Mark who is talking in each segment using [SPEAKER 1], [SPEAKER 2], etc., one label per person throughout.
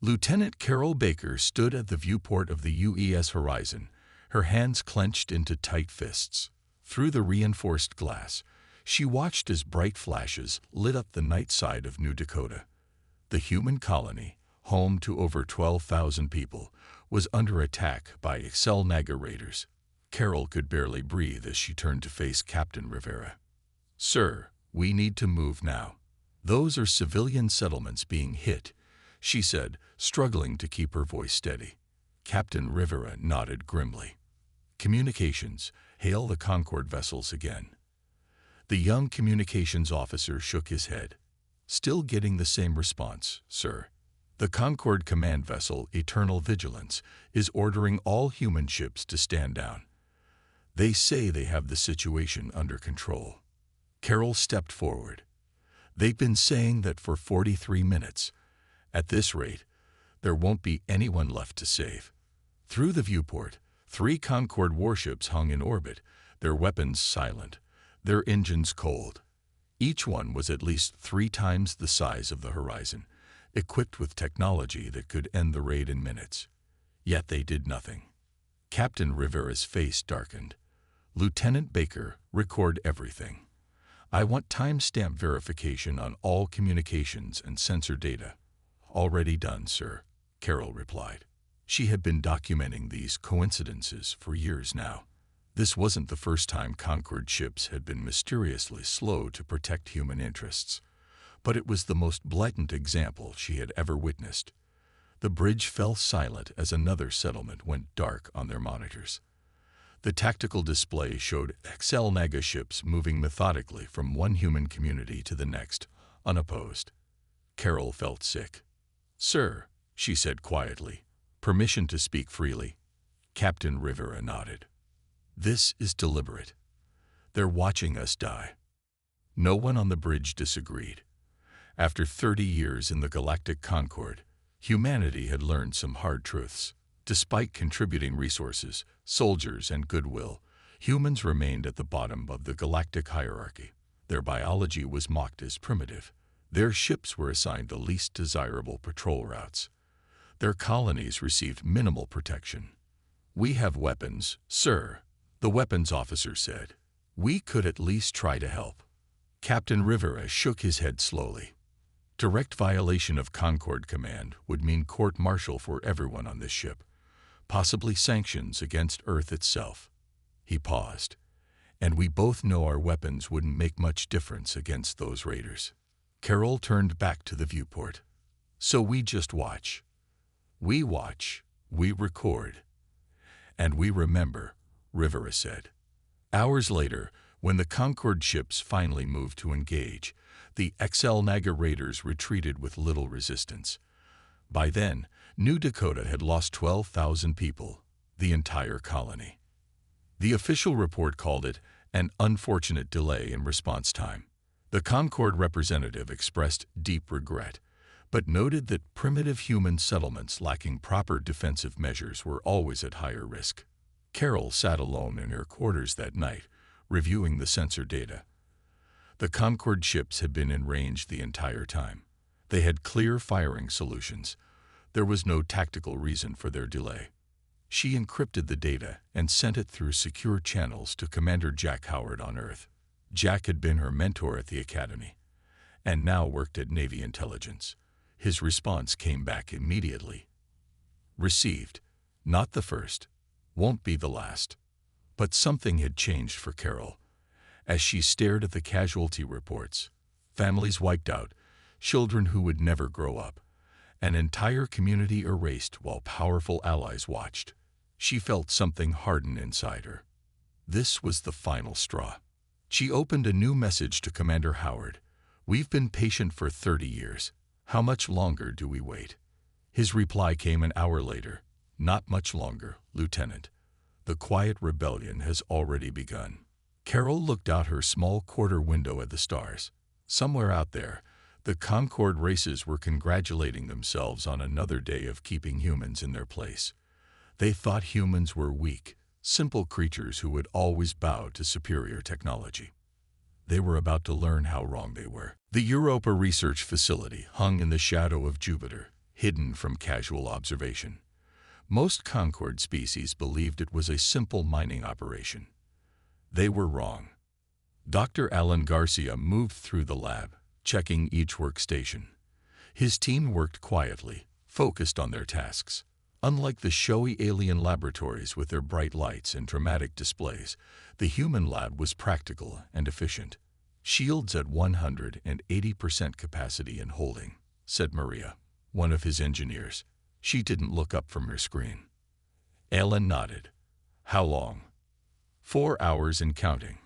[SPEAKER 1] Lieutenant Carol Baker stood at the viewport of the UES horizon, her hands clenched into tight fists. Through the reinforced glass, she watched as bright flashes lit up the night side of New Dakota. The human colony, home to over 12,000 people, was under attack by Xel'Naga raiders. Carol could barely breathe as she turned to face Captain Rivera. "Sir, we need to move now. Those are civilian settlements being hit," she said, struggling to keep her voice steady. Captain Rivera nodded grimly. "Communications, hail the Concorde vessels again." The young communications officer shook his head. "Still getting the same response, sir. The Concorde command vessel, Eternal Vigilance, is ordering all human ships to stand down. They say they have the situation under control." Carol stepped forward. "They've been saying that for 43 minutes. At this rate, there won't be anyone left to save." Through the viewport, 3 Concorde warships hung in orbit, their weapons silent, their engines cold. Each one was at least 3 times the size of the horizon, equipped with technology that could end the raid in minutes. Yet they did nothing. Captain Rivera's face darkened. "Lieutenant Baker, record everything. I want timestamp verification on all communications and sensor data." "Already done, sir," Carol replied. She had been documenting these coincidences for years now. This wasn't the first time Concorde ships had been mysteriously slow to protect human interests, but it was the most blatant example she had ever witnessed. The bridge fell silent as another settlement went dark on their monitors. The tactical display showed Xel'Naga ships moving methodically from one human community to the next, unopposed. Carol felt sick. "Sir," she said quietly, "permission to speak freely." Captain Rivera nodded. "This is deliberate. They're watching us die." No one on the bridge disagreed. After 30 years in the Galactic Concorde, humanity had learned some hard truths. Despite contributing resources, soldiers, and goodwill, humans remained at the bottom of the galactic hierarchy. Their biology was mocked as primitive. Their ships were assigned the least desirable patrol routes. Their colonies received minimal protection. "We have weapons, sir," the weapons officer said. "We could at least try to help." Captain Rivera shook his head slowly. Direct violation of Concorde command would mean court-martial for everyone on this ship, possibly sanctions against Earth itself. He paused. "And we both know our weapons wouldn't make much difference against those raiders." Carol turned back to the viewport. "So we just watch. We watch, we record, and we remember," Rivera said. Hours later, when the Concorde ships finally moved to engage, the Xel'Naga raiders retreated with little resistance. By then, New Dakota had lost 12,000 people, the entire colony. The official report called it an unfortunate delay in response time. The Concorde representative expressed deep regret, but noted that primitive human settlements lacking proper defensive measures were always at higher risk. Carol sat alone in her quarters that night, reviewing the sensor data. The Concorde ships had been in range the entire time. They had clear firing solutions. There was no tactical reason for their delay. She encrypted the data and sent it through secure channels to Commander Jack Howard on Earth. Jack had been her mentor at the Academy, and now worked at Navy Intelligence. His response came back immediately. "Received. Not the first. Won't be the last." But something had changed for Carol. As she stared at the casualty reports, families wiped out, children who would never grow up, an entire community erased while powerful allies watched, she felt something harden inside her. This was the final straw. She opened a new message to Commander Howard. "We've been patient for 30 years. How much longer do we wait?" His reply came an hour later. "Not much longer, Lieutenant. The quiet rebellion has already begun." Carol looked out her small quarter window at the stars. Somewhere out there, the Concorde races were congratulating themselves on another day of keeping humans in their place. They thought humans were weak, simple creatures who would always bow to superior technology. They were about to learn how wrong they were. The Europa Research Facility hung in the shadow of Jupiter, hidden from casual observation. Most Concord species believed it was a simple mining operation. They were wrong. Dr. Alan Garcia moved through the lab, checking each workstation. His team worked quietly, focused on their tasks. Unlike the showy alien laboratories with their bright lights and dramatic displays, the human lab was practical and efficient. "Shields at 180% capacity and holding," said Maria, one of his engineers. She didn't look up from her screen. Alan nodded. "How long?" 4 hours and counting.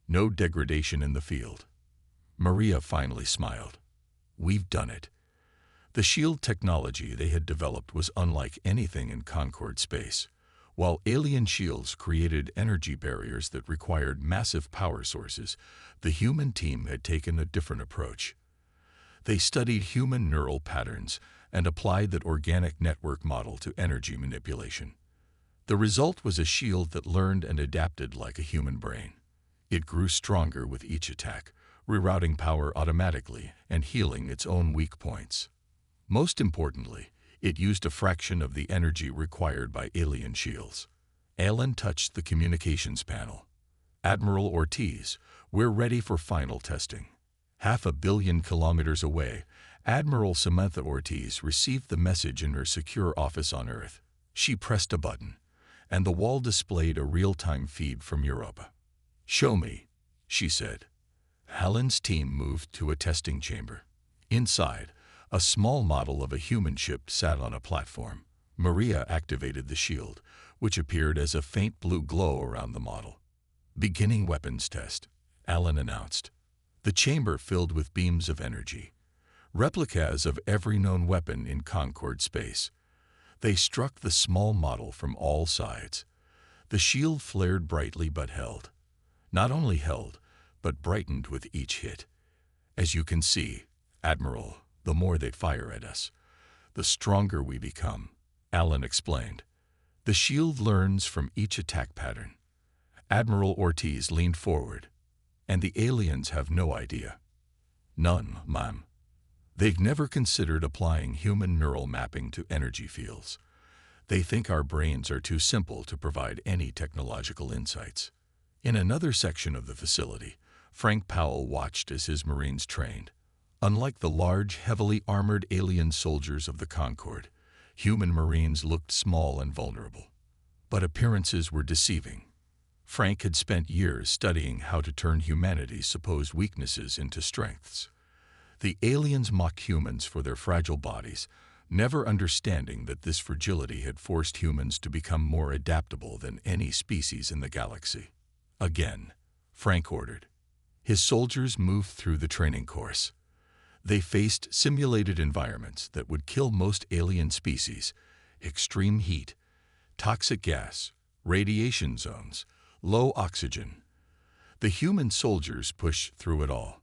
[SPEAKER 1] No degradation in the field. Maria finally smiled. "We've done it." The shield technology they had developed was unlike anything in Concord space. While alien shields created energy barriers that required massive power sources, the human team had taken a different approach. They studied human neural patterns and applied that organic network model to energy manipulation. The result was a shield that learned and adapted like a human brain. It grew stronger with each attack, rerouting power automatically and healing its own weak points. Most importantly, it used a fraction of the energy required by alien shields. Alan touched the communications panel. "Admiral Ortiz, we're ready for final testing." 500 million kilometers away, Admiral Samantha Ortiz received the message in her secure office on Earth. She pressed a button, and the wall displayed a real-time feed from Europa. "Show me," she said. Alan's team moved to a testing chamber. Inside, a small model of a human ship sat on a platform. Maria activated the shield, which appeared as a faint blue glow around the model. "Beginning weapons test," Alan announced. The chamber filled with beams of energy, replicas of every known weapon in Concord space. They struck the small model from all sides. The shield flared brightly but held. Not only held, but brightened with each hit. "As you can see, Admiral, the more they fire at us, the stronger we become," Alan explained. "The shield learns from each attack pattern." Admiral Ortiz leaned forward. "And the aliens have no idea." "None, ma'am. They've never considered applying human neural mapping to energy fields. They think our brains are too simple to provide any technological insights." In another section of the facility, Frank Powell watched as his Marines trained. Unlike the large, heavily armored alien soldiers of the Concord, human Marines looked small and vulnerable. But appearances were deceiving. Frank had spent years studying how to turn humanity's supposed weaknesses into strengths. The aliens mocked humans for their fragile bodies, never understanding that this fragility had forced humans to become more adaptable than any species in the galaxy. "Again," Frank ordered. His soldiers moved through the training course. They faced simulated environments that would kill most alien species: extreme heat, toxic gas, radiation zones, low oxygen. The human soldiers pushed through it all.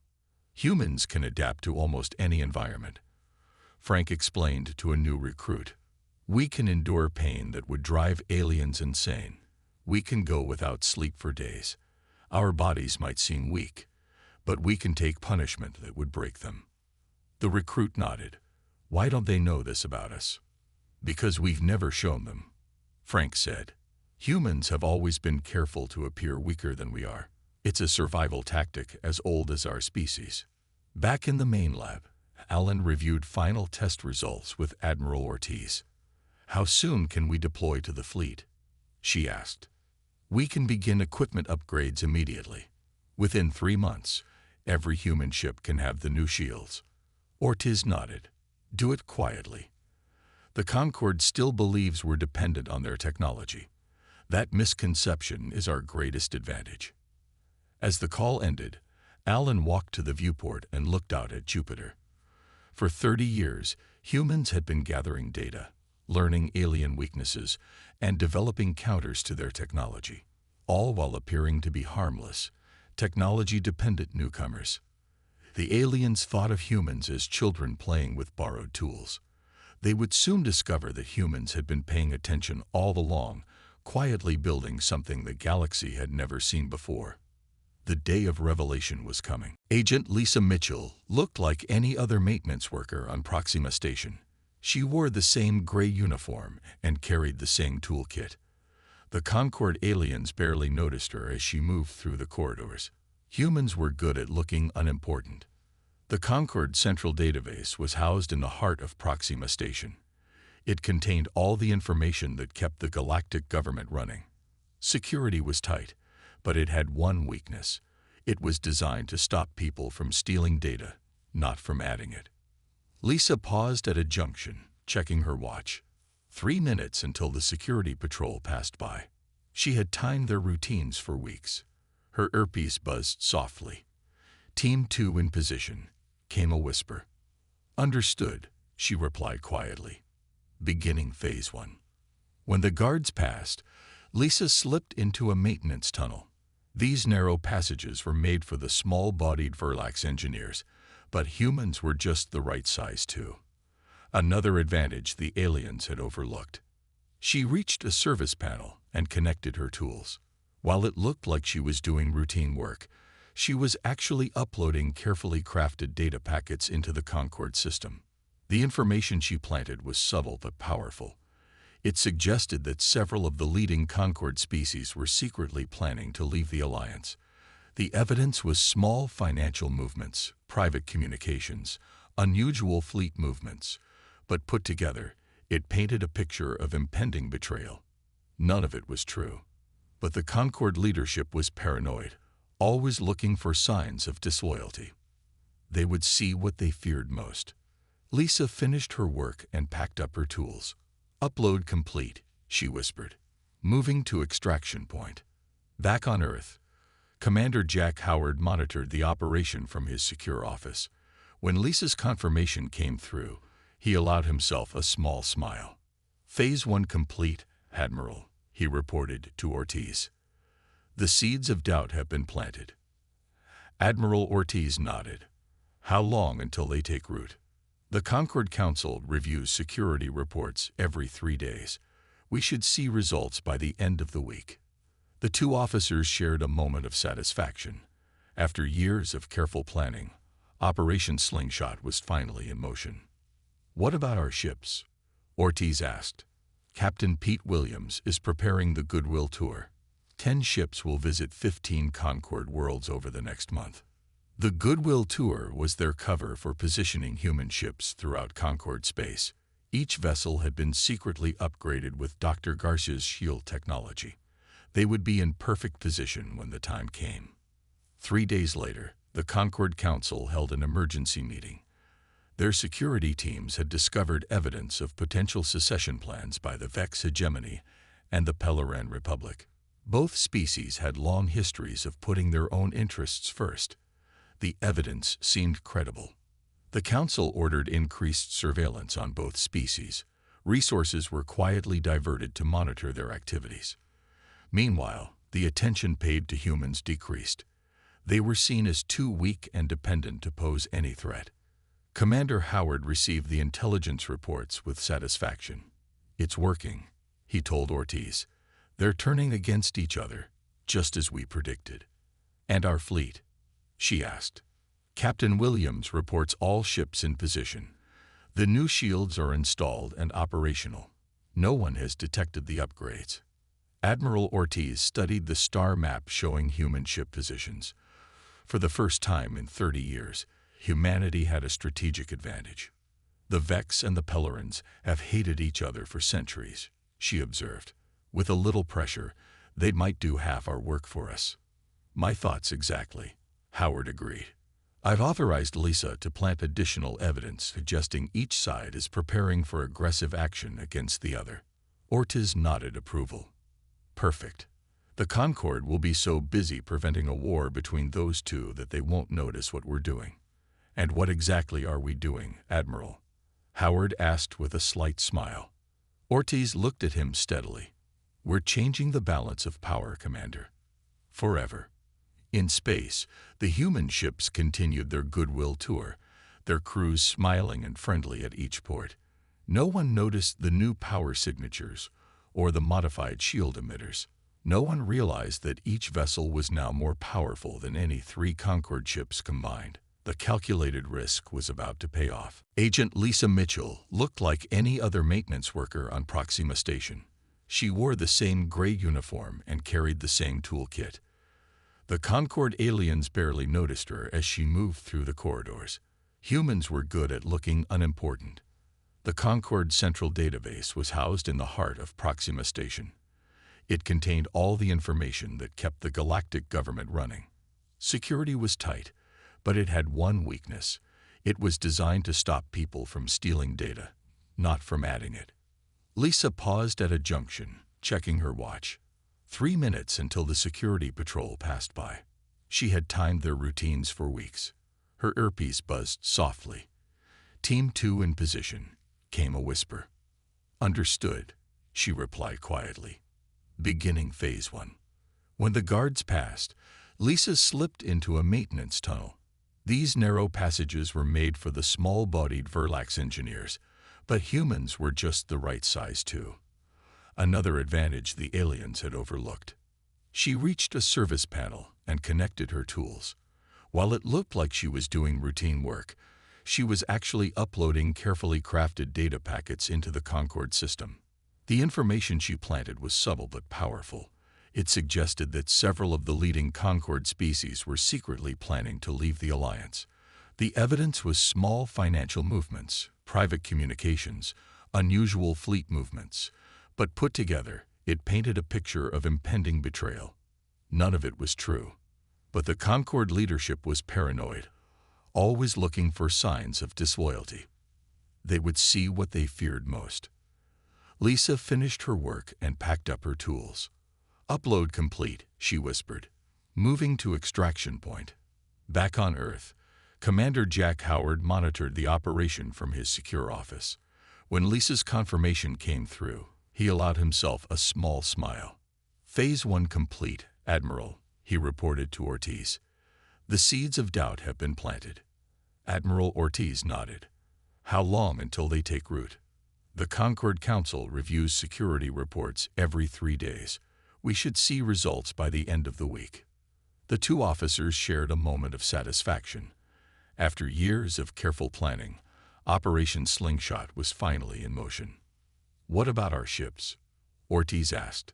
[SPEAKER 1] "Humans can adapt to almost any environment," Frank explained to a new recruit. "We can endure pain that would drive aliens insane. We can go without sleep for days. Our bodies might seem weak, but we can take punishment that would break them." The recruit nodded. "Why don't they know this about us?" "Because we've never shown them," Frank said. "Humans have always been careful to appear weaker than we are. It's a survival tactic as old as our species." Back in the main lab, Alan reviewed final test results with Admiral Ortiz. "How soon can we deploy to the fleet?" she asked. "We can begin equipment upgrades immediately. Within 3 months, every human ship can have the new shields." Ortiz nodded. "Do it quietly. The Concord still believes we're dependent on their technology. That misconception is our greatest advantage." As the call ended, Alan walked to the viewport and looked out at Jupiter. For 30 years, humans had been gathering data, learning alien weaknesses, and developing counters to their technology, all while appearing to be harmless, technology-dependent newcomers. The aliens thought of humans as children playing with borrowed tools. They would soon discover that humans had been paying attention all along, quietly building something the galaxy had never seen before. The day of revelation was coming. Agent Lisa Mitchell looked like any other maintenance worker on Proxima Station. She wore the same gray uniform and carried the same toolkit. The Concord aliens barely noticed her as she moved through the corridors. Humans were good at looking unimportant. The Concord Central Database was housed in the heart of Proxima Station. It contained all the information that kept the galactic government running. Security was tight, but it had one weakness. It was designed to stop people from stealing data, not from adding it. Lisa paused at a junction, checking her watch. 3 minutes until the security patrol passed by. She had timed their routines for weeks. Her earpiece buzzed softly. "Team 2 in position," came a whisper. "Understood," she replied quietly. "Beginning Phase 1. When the guards passed, Lisa slipped into a maintenance tunnel. These narrow passages were made for the small-bodied Verlax engineers, but humans were just the right size too. Another advantage the aliens had overlooked. She reached a service panel and connected her tools. While it looked like she was doing routine work, she was actually uploading carefully crafted data packets into the Concord system. The information she planted was subtle but powerful. It suggested that several of the leading Concord species were secretly planning to leave the Alliance. The evidence was small financial movements, private communications, unusual fleet movements, but put together, it painted a picture of impending betrayal. None of it was true. But the Concord leadership was paranoid, always looking for signs of disloyalty. They would see what they feared most. Lisa finished her work and packed up her tools. "Upload complete," she whispered, moving to extraction point. Back on Earth, Commander Jack Howard monitored the operation from his secure office. When Lisa's confirmation came through, he allowed himself a small smile. "Phase 1 complete, Admiral," he reported to Ortiz. "The seeds of doubt have been planted." Admiral Ortiz nodded. "How long until they take root?" "The Concord Council reviews security reports every 3 days. We should see results by the end of the week." The two officers shared a moment of satisfaction. After years of careful planning, Operation Slingshot was finally in motion. "What about our ships?" Ortiz asked. "Captain Pete Williams is preparing the Goodwill Tour. 10 ships will visit 15 Concord worlds over the next month." The Goodwill Tour was their cover for positioning human ships throughout Concord space. Each vessel had been secretly upgraded with Dr. Garcia's shield technology. They would be in perfect position when the time came. 3 days later, the Concord Council held an emergency meeting. Their security teams had discovered evidence of potential secession plans by the Vex hegemony and the Pelleran Republic. Both species had long histories of putting their own interests first. The evidence seemed credible. The Council ordered increased surveillance on both species. Resources were quietly diverted to monitor their activities. Meanwhile, the attention paid to humans decreased. They were seen as too weak and dependent to pose any threat. Commander Howard received the intelligence reports with satisfaction. "It's working," he told Ortiz. "They're turning against each other, just as we predicted." "And our fleet?" she asked. "Captain Williams reports all ships in position. The new shields are installed and operational. No one has detected the upgrades." Admiral Ortiz studied the star map showing human ship positions. For the first time in 30 years, humanity had a strategic advantage. "The Vex and the Pellerans have hated each other for centuries," she observed. "With a little pressure, they might do half our work for us." "My thoughts exactly," Howard agreed. "I've authorized Lisa to plant additional evidence suggesting each side is preparing for aggressive action against the other." Ortiz nodded approval. "Perfect. The Concord will be so busy preventing a war between those two that they won't notice what we're doing." "And what exactly are we doing, Admiral?" Howard asked with a slight smile. Ortiz looked at him steadily. "We're changing the balance of power, Commander. Forever." In space, the human ships continued their Goodwill Tour, their crews smiling and friendly at each port. No one noticed the new power signatures or the modified shield emitters. No one realized that each vessel was now more powerful than any 3 Concord ships combined. The calculated risk was about to pay off. Agent Lisa Mitchell looked like any other maintenance worker on Proxima Station. She wore the same gray uniform and carried the same toolkit. The Concord aliens barely noticed her as she moved through the corridors. Humans were good at looking unimportant. The Concord Central Database was housed in the heart of Proxima Station. It contained all the information that kept the galactic government running. Security was tight, but it had one weakness. It was designed to stop people from stealing data, not from adding it. Lisa paused at a junction, checking her watch. 3 minutes until the security patrol passed by. She had timed their routines for weeks. Her earpiece buzzed softly. "Team 2 in position," came a whisper. "Understood," she replied quietly. "Beginning phase 1. When the guards passed, Lisa slipped into a maintenance tunnel. These narrow passages were made for the small-bodied Verlax engineers, but humans were just the right size too. Another advantage the aliens had overlooked. She reached a service panel and connected her tools. While it looked like she was doing routine work, she was actually uploading carefully crafted data packets into the Concord system. The information she planted was subtle but powerful. It suggested that several of the leading Concord species were secretly planning to leave the Alliance. The evidence was small financial movements, private communications, unusual fleet movements, but put together, it painted a picture of impending betrayal. None of it was true, but the Concord leadership was paranoid, always looking for signs of disloyalty. They would see what they feared most. Lisa finished her work and packed up her tools. "Upload complete," she whispered, moving to extraction point. Back on Earth, Commander Jack Howard monitored the operation from his secure office. When Lisa's confirmation came through, he allowed himself a small smile. "Phase 1 complete, Admiral," he reported to Ortiz. "The seeds of doubt have been planted." Admiral Ortiz nodded. "How long until they take root?" "The Concord Council reviews security reports every 3 days. We should see results by the end of the week." The two officers shared a moment of satisfaction. After years of careful planning, Operation Slingshot was finally in motion. "What about our ships?" Ortiz asked.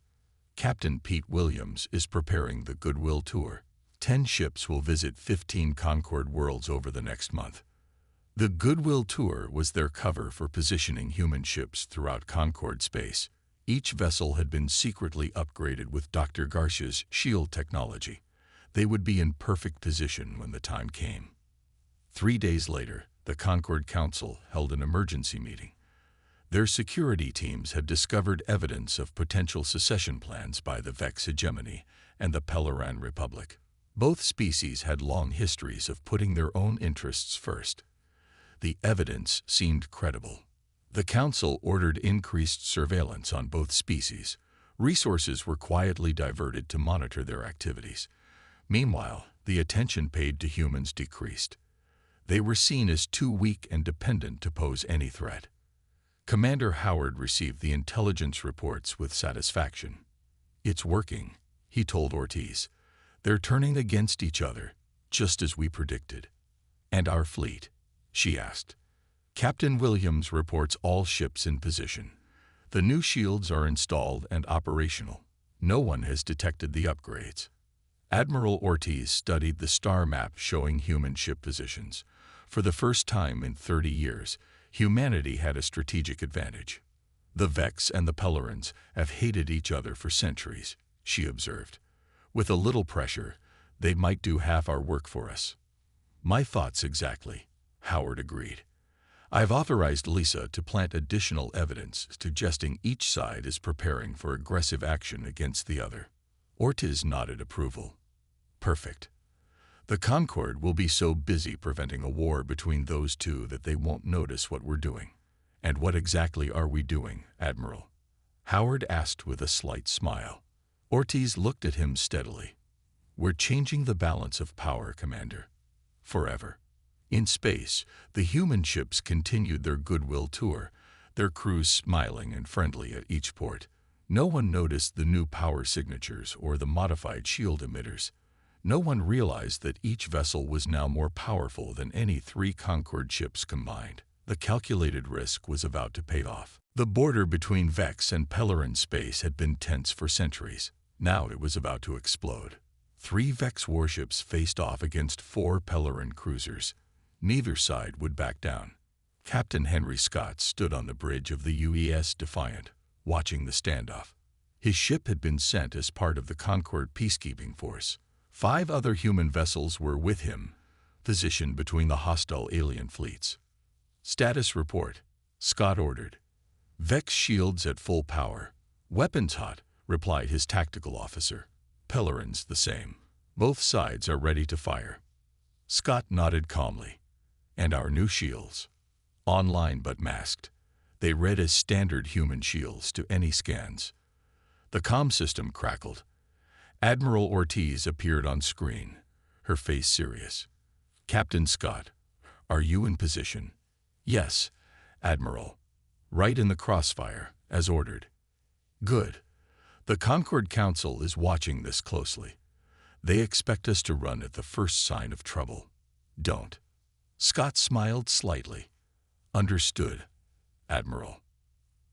[SPEAKER 1] "Captain Pete Williams is preparing the Goodwill Tour. 10 ships will visit 15 Concord worlds over the next month." The Goodwill Tour was their cover for positioning human ships throughout Concord space. Each vessel had been secretly upgraded with Dr. Garcia's shield technology. They would be in perfect position when the time came. 3 days later, the Concord Council held an emergency meeting. Their security teams had discovered evidence of potential secession plans by the Vex hegemony and the Pelleran Republic. Both species had long histories of putting their own interests first. The evidence seemed credible. The Council ordered increased surveillance on both species. Resources were quietly diverted to monitor their activities. Meanwhile, the attention paid to humans decreased. They were seen as too weak and dependent to pose any threat. Commander Howard received the intelligence reports with satisfaction. "It's working," he told Ortiz. "They're turning against each other, just as we predicted." "And our fleet?" she asked. "Captain Williams reports all ships in position. The new shields are installed and operational. No one has detected the upgrades." Admiral Ortiz studied the star map showing human ship positions. For the first time in 30 years, humanity had a strategic advantage. "The Vex and the Pellerans have hated each other for centuries," she observed. "With a little pressure, they might do half our work for us." "My thoughts exactly," Howard agreed. "I've authorized Lisa to plant additional evidence suggesting each side is preparing for aggressive action against the other." Ortiz nodded approval. "Perfect. The Concord will be so busy preventing a war between those two that they won't notice what we're doing." "And what exactly are we doing, Admiral?" Howard asked with a slight smile. Ortiz looked at him steadily. "We're changing the balance of power, Commander. Forever." In space, the human ships continued their Goodwill Tour, their crews smiling and friendly at each port. No one noticed the new power signatures or the modified shield emitters. No one realized that each vessel was now more powerful than any three Concorde ships combined. The calculated risk was about to pay off. The border between Vex and Pellerin space had been tense for centuries. Now it was about to explode. 3 Vex warships faced off against 4 Pellerin cruisers. Neither side would back down. Captain Henry Scott stood on the bridge of the UES Defiant, watching the standoff. His ship had been sent as part of the Concorde peacekeeping force. 5 other human vessels were with him, positioned between the hostile alien fleets. "Status report," Scott ordered. "Vex shields at full power. Weapons hot," replied his tactical officer. "Pellerin's the same. Both sides are ready to fire." Scott nodded calmly. "And our new shields?" "Online but masked. They read as standard human shields to any scans." The comm system crackled. Admiral Ortiz appeared on screen, her face serious. "Captain Scott, are you in position?" "Yes, Admiral. Right in the crossfire, as ordered." "Good. The Concorde Council is watching this closely. They expect us to run at the first sign of trouble. Don't." Scott smiled slightly. "Understood, Admiral."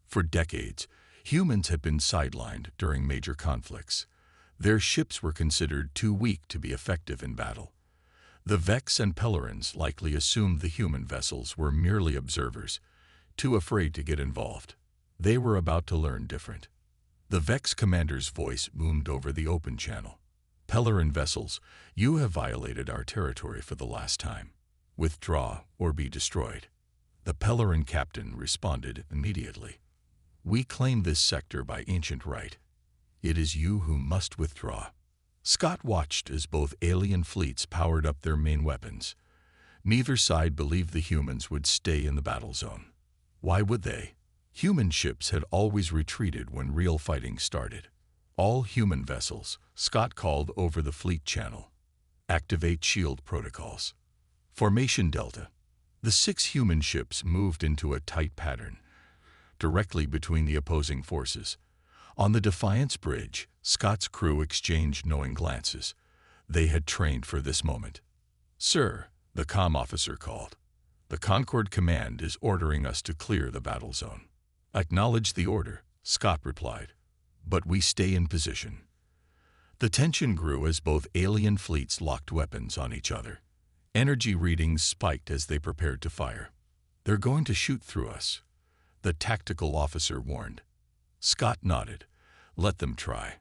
[SPEAKER 1] For decades, humans have been sidelined during major conflicts. Their ships were considered too weak to be effective in battle. The Vex and Pellerins likely assumed the human vessels were merely observers, too afraid to get involved. They were about to learn different. The Vex commander's voice boomed over the open channel. "Pellerin vessels, you have violated our territory for the last time. Withdraw or be destroyed." The Pellerin captain responded immediately. "We claim this sector by ancient right. It is you who must withdraw." Scott watched as both alien fleets powered up their main weapons. Neither side believed the humans would stay in the battle zone. Why would they? Human ships had always retreated when real fighting started. "All human vessels," Scott called over the fleet channel. "Activate shield protocols." Formation Delta. The 6 human ships moved into a tight pattern, directly between the opposing forces. On the Defiance bridge, Scott's crew exchanged knowing glances. They had trained for this moment. "Sir," the comm officer called, "the Concorde Command is ordering us to clear the battle zone." "Acknowledge the order," Scott replied, "but we stay in position." The tension grew as both alien fleets locked weapons on each other. Energy readings spiked as they prepared to fire. "They're going to shoot through us," the tactical officer warned. Scott nodded. "Let them try."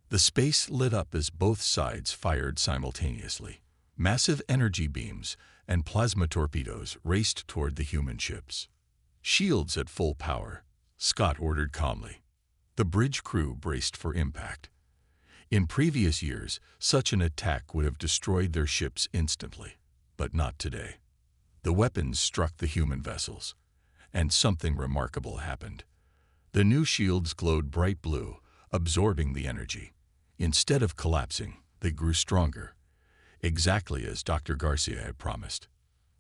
[SPEAKER 1] The space lit up as both sides fired simultaneously. Massive energy beams and plasma torpedoes raced toward the human ships. "Shields at full power," Scott ordered calmly. The bridge crew braced for impact. In previous years, such an attack would have destroyed their ships instantly, but not today. The weapons struck the human vessels, and something remarkable happened. The new shields glowed bright blue, absorbing the energy. Instead of collapsing, they grew stronger, exactly as Dr. Garcia had promised.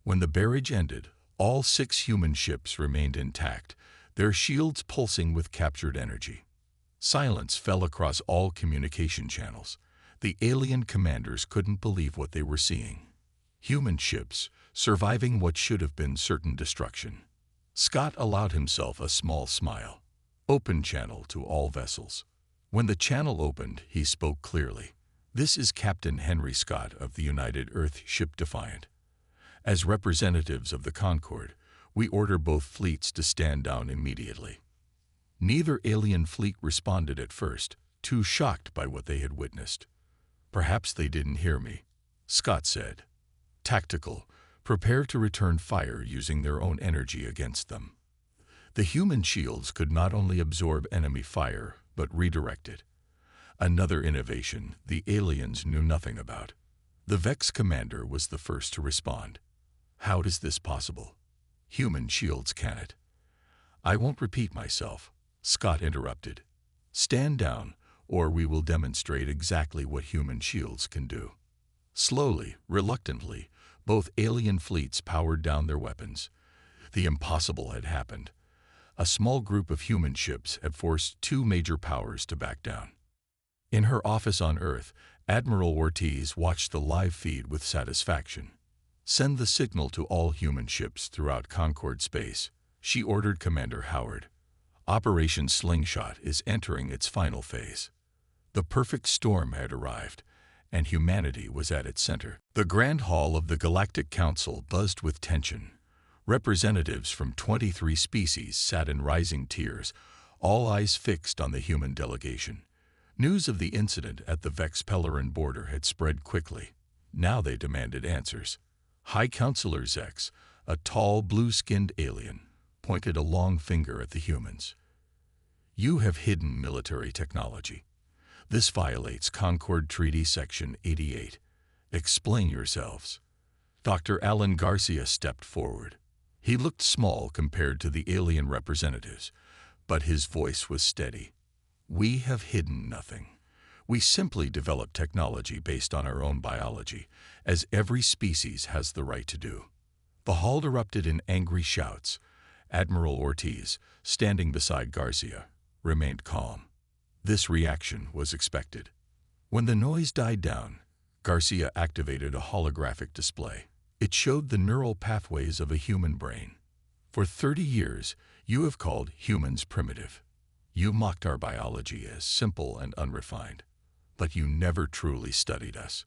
[SPEAKER 1] When the barrage ended, all 6 human ships remained intact, their shields pulsing with captured energy. Silence fell across all communication channels. The alien commanders couldn't believe what they were seeing. Human ships, surviving what should have been certain destruction. Scott allowed himself a small smile. "Open channel to all vessels." When the channel opened, he spoke clearly. "This is Captain Henry Scott of the United Earth Ship Defiant. As representatives of the Concorde, we order both fleets to stand down immediately." Neither alien fleet responded at first, too shocked by what they had witnessed. "Perhaps they didn't hear me," Scott said. "Tactical, prepare to return fire using their own energy against them." The human shields could not only absorb enemy fire, but redirect it. Another innovation the aliens knew nothing about. The Vex commander was the first to respond. "How is this possible? Human shields can it." "I won't repeat myself," Scott interrupted. "Stand down, or we will demonstrate exactly what human shields can do." Slowly, reluctantly, both alien fleets powered down their weapons. The impossible had happened. A small group of human ships had forced 2 major powers to back down. In her office on Earth, Admiral Ortiz watched the live feed with satisfaction. "Send the signal to all human ships throughout Concord space," she ordered Commander Howard. "Operation Slingshot is entering its final phase." The perfect storm had arrived, and humanity was at its center. The Grand Hall of the Galactic Council buzzed with tension. Representatives from 23 species sat in rising tiers, all eyes fixed on the human delegation. News of the incident at the Vex-Pellerin border had spread quickly. Now they demanded answers. High Counselor Zex, a tall, blue-skinned alien, pointed a long finger at the humans. "You have hidden military technology. This violates Concord Treaty Section 88. Explain yourselves." Dr. Alan Garcia stepped forward. He looked small compared to the alien representatives, but his voice was steady. "We have hidden nothing. We simply develop technology based on our own biology, as every species has the right to do." The hall erupted in angry shouts. Admiral Ortiz, standing beside Garcia, remained calm. This reaction was expected. When the noise died down, Garcia activated a holographic display. It showed the neural pathways of a human brain. "For 30 years, you have called humans primitive. You mocked our biology as simple and unrefined. But you never truly studied us."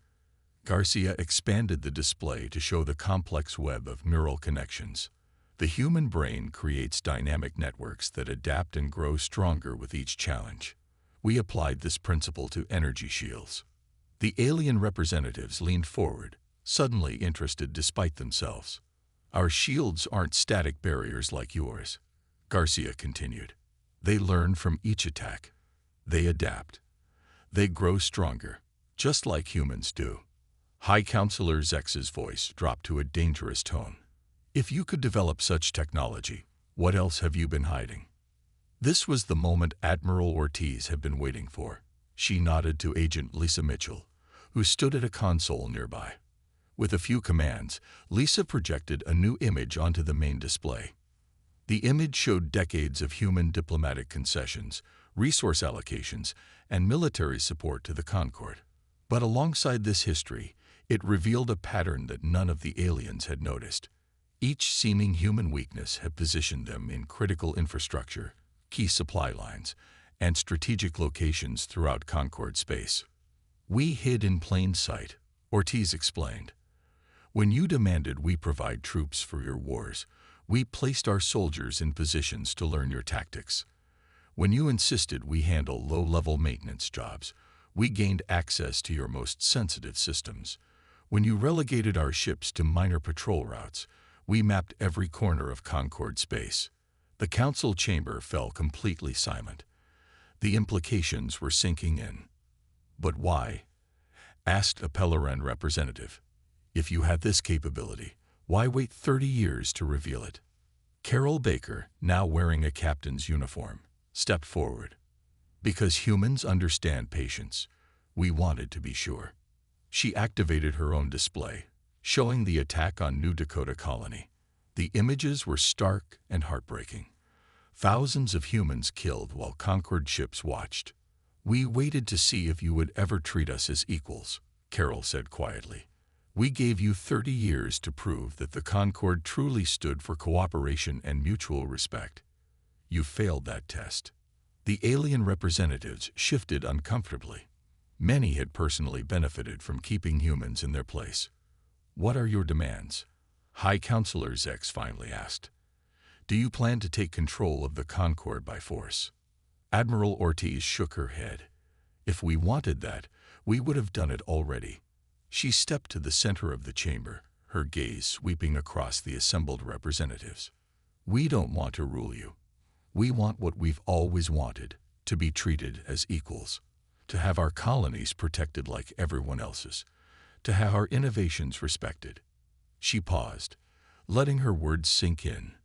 [SPEAKER 1] Garcia expanded the display to show the complex web of neural connections. "The human brain creates dynamic networks that adapt and grow stronger with each challenge. We applied this principle to energy shields." The alien representatives leaned forward, suddenly interested despite themselves. "Our shields aren't static barriers like yours," Garcia continued. "They learn from each attack. They adapt. They grow stronger, just like humans do." High Counselor Zex's voice dropped to a dangerous tone. "If you could develop such technology, what else have you been hiding?" This was the moment Admiral Ortiz had been waiting for. She nodded to Agent Lisa Mitchell, who stood at a console nearby. With a few commands, Lisa projected a new image onto the main display. The image showed decades of human diplomatic concessions, resource allocations, and military support to the Concord. But alongside this history, it revealed a pattern that none of the aliens had noticed. Each seeming human weakness had positioned them in critical infrastructure, key supply lines, and strategic locations throughout Concord space. "We hid in plain sight," Ortiz explained. "When you demanded we provide troops for your wars, we placed our soldiers in positions to learn your tactics. When you insisted we handle low-level maintenance jobs, we gained access to your most sensitive systems. When you relegated our ships to minor patrol routes, we mapped every corner of Concord space." The council chamber fell completely silent. The implications were sinking in. "But why?" asked a Pellerin representative. "If you had this capability, why wait 30 years to reveal it?" Carol Baker, now wearing a captain's uniform, stepped forward. "Because humans understand patience. We wanted to be sure." She activated her own display, showing the attack on New Dakota Colony. The images were stark and heartbreaking. Thousands of humans killed while Concord ships watched. "We waited to see if you would ever treat us as equals," Carol said quietly. "We gave you 30 years to prove that the Concord truly stood for cooperation and mutual respect. You failed that test." The alien representatives shifted uncomfortably. Many had personally benefited from keeping humans in their place. "What are your demands?" High Counselor Zex finally asked. "Do you plan to take control of the Concord by force?" Admiral Ortiz shook her head. "If we wanted that, we would have done it already." She stepped to the center of the chamber, her gaze sweeping across the assembled representatives. "We don't want to rule you. We want what we've always wanted, to be treated as equals, to have our colonies protected like everyone else's, to have our innovations respected." She paused, letting her words sink in.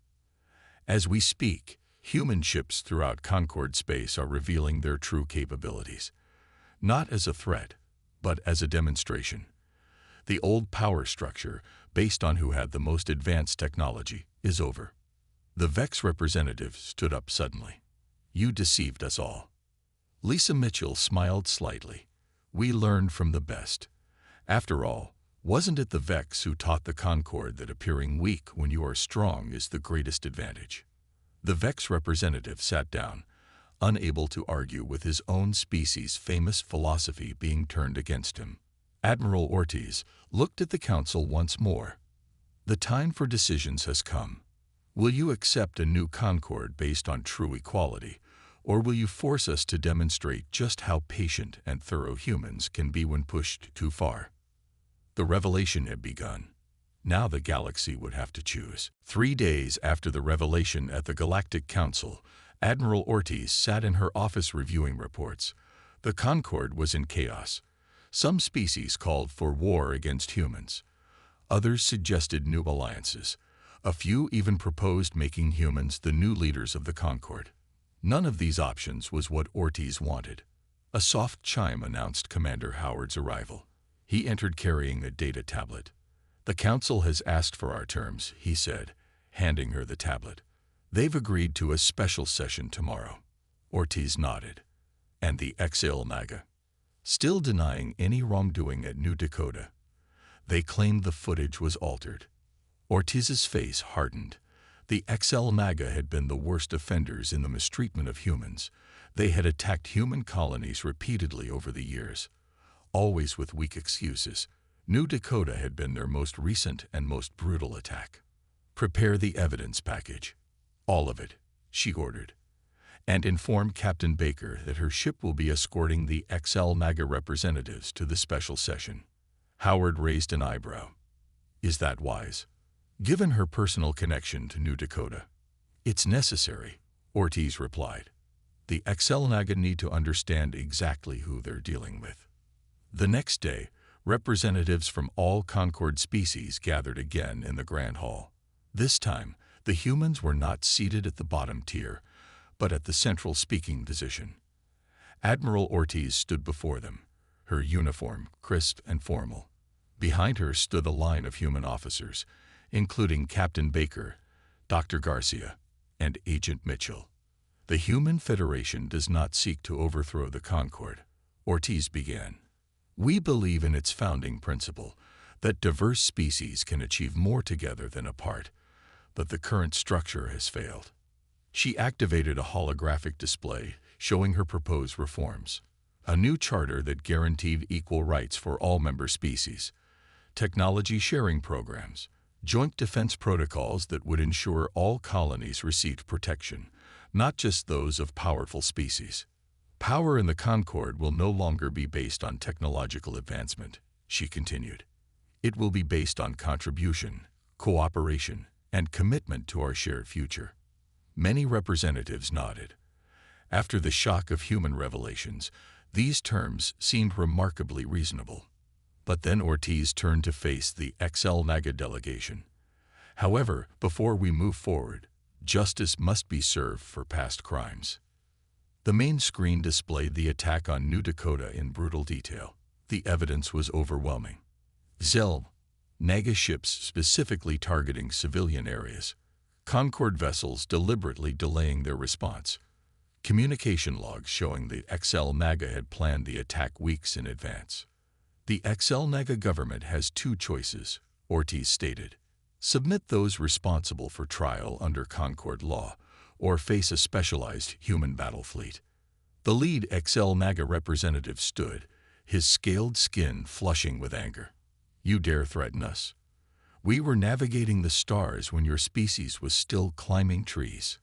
[SPEAKER 1] As we speak, human ships throughout Concord space are revealing their true capabilities, not as a threat, but as a demonstration. The old power structure, based on who had the most advanced technology, is over. The Vex representative stood up suddenly. "You deceived us all." Lisa Mitchell smiled slightly. We learned from the best. After all, wasn't it the Vex who taught the Concord that appearing weak when you are strong is the greatest advantage? The Vex representative sat down, unable to argue with his own species' famous philosophy being turned against him. Admiral Ortiz looked at the council once more. The time for decisions has come. Will you accept a new Concord based on true equality, or will you force us to demonstrate just how patient and thorough humans can be when pushed too far? The revelation had begun. Now the galaxy would have to choose. 3 days after the revelation at the Galactic Council, Admiral Ortiz sat in her office reviewing reports. The Concord was in chaos. Some species called for war against humans. Others suggested new alliances. A few even proposed making humans the new leaders of the Concord. None of these options was what Ortiz wanted. A soft chime announced Commander Howard's arrival. He entered carrying a data tablet. "The Council has asked for our terms," he said, handing her the tablet. "They've agreed to a special session tomorrow." Ortiz nodded. "And the XL-Naga?" "Still denying any wrongdoing at New Dakota. They claimed the footage was altered." Ortiz's face hardened. The XL-Naga had been the worst offenders in the mistreatment of humans. They had attacked human colonies repeatedly over the years, always with weak excuses. New Dakota had been their most recent and most brutal attack. "Prepare the evidence package. All of it," she ordered. "And inform Captain Baker that her ship will be escorting the XL-Naga representatives to the special session." Howard raised an eyebrow. "Is that wise?" "Given her personal connection to New Dakota." "It's necessary," Ortiz replied. "The XL-Naga need to understand exactly who they're dealing with." The next day, representatives from all Concord species gathered again in the Grand Hall. This time, the humans were not seated at the bottom tier, but at the central speaking position. Admiral Ortiz stood before them, her uniform crisp and formal. Behind her stood a line of human officers, including Captain Baker, Dr. Garcia, and Agent Mitchell. "The Human Federation does not seek to overthrow the Concord," Ortiz began. "We believe in its founding principle, that diverse species can achieve more together than apart, but the current structure has failed." She activated a holographic display showing her proposed reforms. A new charter that guaranteed equal rights for all member species, technology sharing programs, joint defense protocols that would ensure all colonies received protection, not just those of powerful species. "Power in the Concord will no longer be based on technological advancement," she continued. "It will be based on contribution, cooperation, and commitment to our shared future." Many representatives nodded. After the shock of human revelations, these terms seemed remarkably reasonable. But then Ortiz turned to face the XL-Naga delegation. "However, before we move forward, justice must be served for past crimes." The main screen displayed the attack on New Dakota in brutal detail. The evidence was overwhelming. XL-Naga ships specifically targeting civilian areas. Concord vessels deliberately delaying their response. Communication logs showing the XL-Naga had planned the attack weeks in advance. "The XL-Naga government has two choices," Ortiz stated. "Submit those responsible for trial under Concord law, or face a specialized human battle fleet." The lead XL-Naga representative stood, his scaled skin flushing with anger. "You dare threaten us? We were navigating the stars when your species was still climbing trees."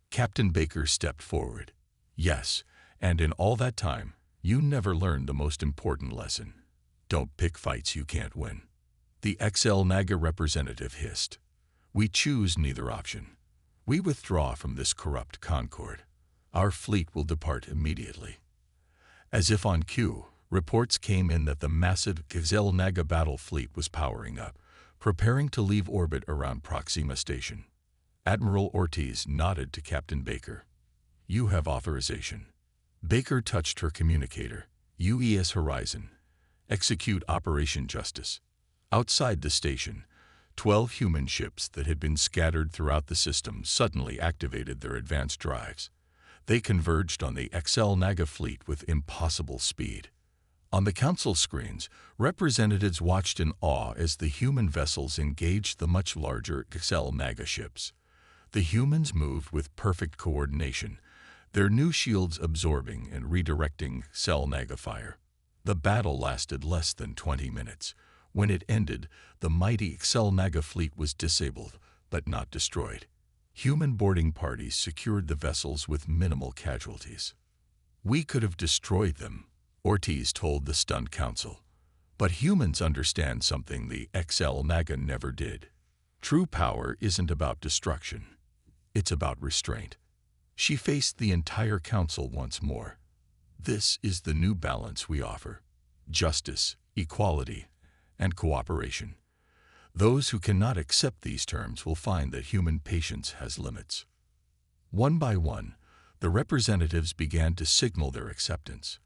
[SPEAKER 1] Captain Baker stepped forward. "Yes, and in all that time, you never learned the most important lesson. Don't pick fights you can't win." The XL-Naga representative hissed. "We choose neither option. We withdraw from this corrupt Concord. Our fleet will depart immediately." As if on cue, reports came in that the massive XL-Naga battle fleet was powering up, preparing to leave orbit around Proxima Station. Admiral Ortiz nodded to Captain Baker. "You have authorization." Baker touched her communicator. "UES Horizon. Execute Operation Justice." Outside the station, 12 human ships that had been scattered throughout the system suddenly activated their advanced drives. They converged on the XL-Naga fleet with impossible speed. On the council screens, representatives watched in awe as the human vessels engaged the much larger XL MAGA ships. The humans moved with perfect coordination, their new shields absorbing and redirecting XL MAGA fire. The battle lasted less than 20 minutes. When it ended, the mighty XL MAGA fleet was disabled, but not destroyed. Human boarding parties secured the vessels with minimal casualties. "We could have destroyed them," Ortiz told the stunned council. "But humans understand something the XL MAGA never did. True power isn't about destruction. It's about restraint." She faced the entire council once more. "This is the new balance we offer. Justice, equality, and cooperation. Those who cannot accept these terms will find that human patience has limits." One by one, the representatives began to signal their acceptance.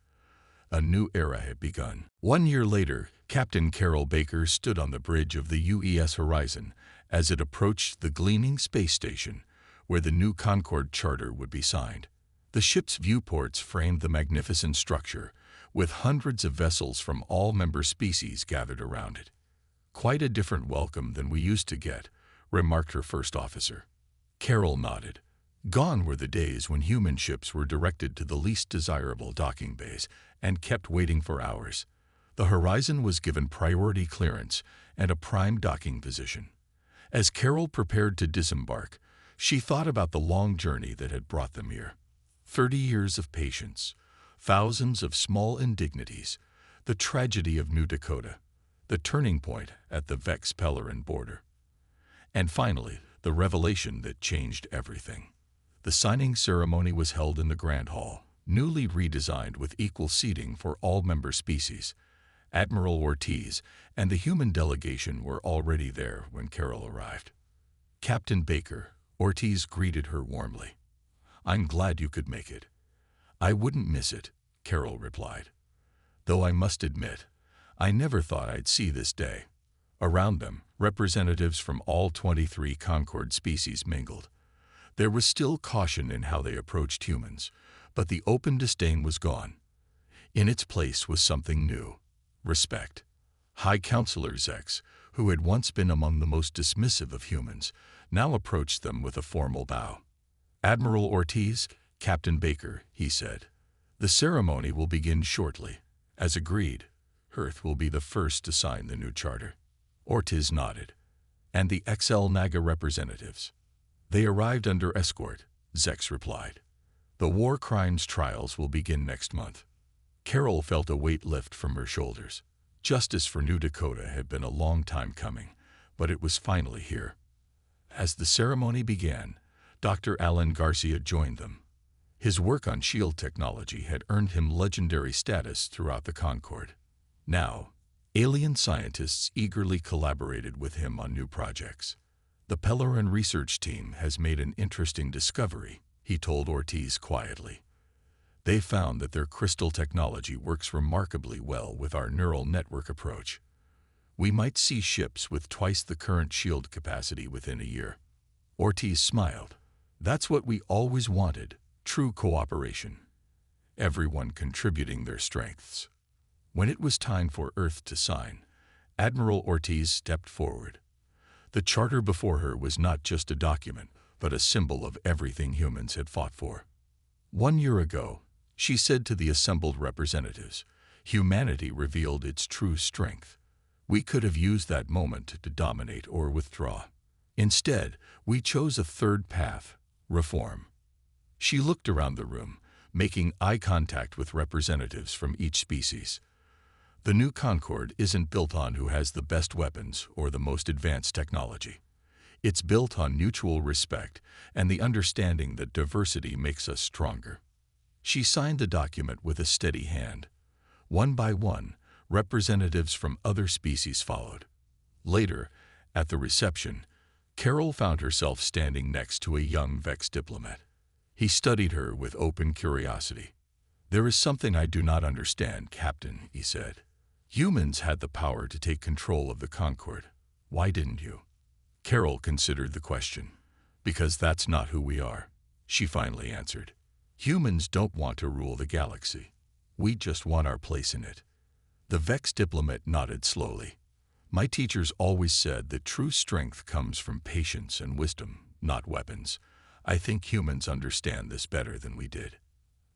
[SPEAKER 1] A new era had begun. 1 year later, Captain Carol Baker stood on the bridge of the UES Horizon as it approached the gleaming space station, where the new Concorde charter would be signed. The ship's viewports framed the magnificent structure, with hundreds of vessels from all member species gathered around it. "Quite a different welcome than we used to get," remarked her first officer. Carol nodded. Gone were the days when human ships were directed to the least desirable docking bays and kept waiting for hours. The Horizon was given priority clearance and a prime docking position. As Carol prepared to disembark, she thought about the long journey that had brought them here. 30 years of patience, thousands of small indignities, the tragedy of New Dakota, the turning point at the Vex-Pellerin border. And finally, the revelation that changed everything. The signing ceremony was held in the Grand Hall, newly redesigned with equal seating for all member species. Admiral Ortiz and the human delegation were already there when Carol arrived. "Captain Baker," Ortiz greeted her warmly. "I'm glad you could make it." "I wouldn't miss it," Carol replied. "Though I must admit, I never thought I'd see this day." Around them, representatives from all 23 Concorde species mingled. There was still caution in how they approached humans, but the open disdain was gone. In its place was something new: respect. High Counselor Zex, who had once been among the most dismissive of humans, now approached them with a formal bow. "Admiral Ortiz, Captain Baker," he said, "the ceremony will begin shortly. As agreed, Earth will be the first to sign the new charter." Ortiz nodded. "And the XL MAGA representatives?" "They arrived under escort," Zex replied. "The war crimes trials will begin next month." Carol felt a weight lift from her shoulders. Justice for New Dakota had been a long time coming, but it was finally here. As the ceremony began, Dr. Alan Garcia joined them. His work on shield technology had earned him legendary status throughout the Concorde. Now, alien scientists eagerly collaborated with him on new projects. "The Pellerin research team has made an interesting discovery," he told Ortiz quietly. "They found that their crystal technology works remarkably well with our neural network approach. We might see ships with twice the current shield capacity within a year." Ortiz smiled. "That's what we always wanted, true cooperation. Everyone contributing their strengths." When it was time for Earth to sign, Admiral Ortiz stepped forward. The charter before her was not just a document, but a symbol of everything humans had fought for. 1 year ago, she said to the assembled representatives, humanity revealed its true strength. We could have used that moment to dominate or withdraw. Instead, we chose a third path: reform. She looked around the room, making eye contact with representatives from each species. The new Concorde isn't built on who has the best weapons or the most advanced technology. It's built on mutual respect and the understanding that diversity makes us stronger. She signed the document with a steady hand. One by one, representatives from other species followed. Later, at the reception, Carol found herself standing next to a young Vex diplomat. He studied her with open curiosity. "There is something I do not understand, Captain," he said. "Humans had the power to take control of the Concorde. Why didn't you?" Carol considered the question. "Because that's not who we are," she finally answered. "Humans don't want to rule the galaxy. We just want our place in it." The vexed diplomat nodded slowly. My teachers always said that true strength comes from patience and wisdom, not weapons. I think humans understand this better than we did.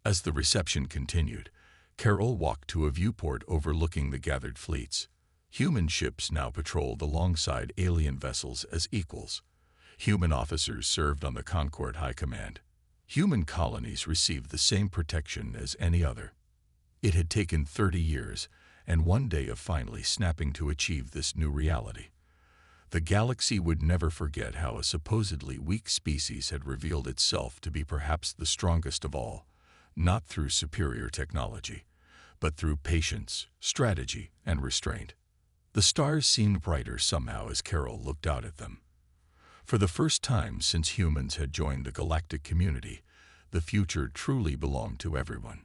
[SPEAKER 1] As the reception continued, Carol walked to a viewport overlooking the gathered fleets. Human ships now patrolled alongside alien vessels as equals. Human officers served on the Concord High Command. Human colonies received the same protection as any other. It had taken 30 years and one day of finally snapping to achieve this new reality. The galaxy would never forget how a supposedly weak species had revealed itself to be perhaps the strongest of all, not through superior technology, but through patience, strategy, and restraint. The stars seemed brighter somehow as Carol looked out at them. For the first time since humans had joined the galactic community, the future truly belonged to everyone.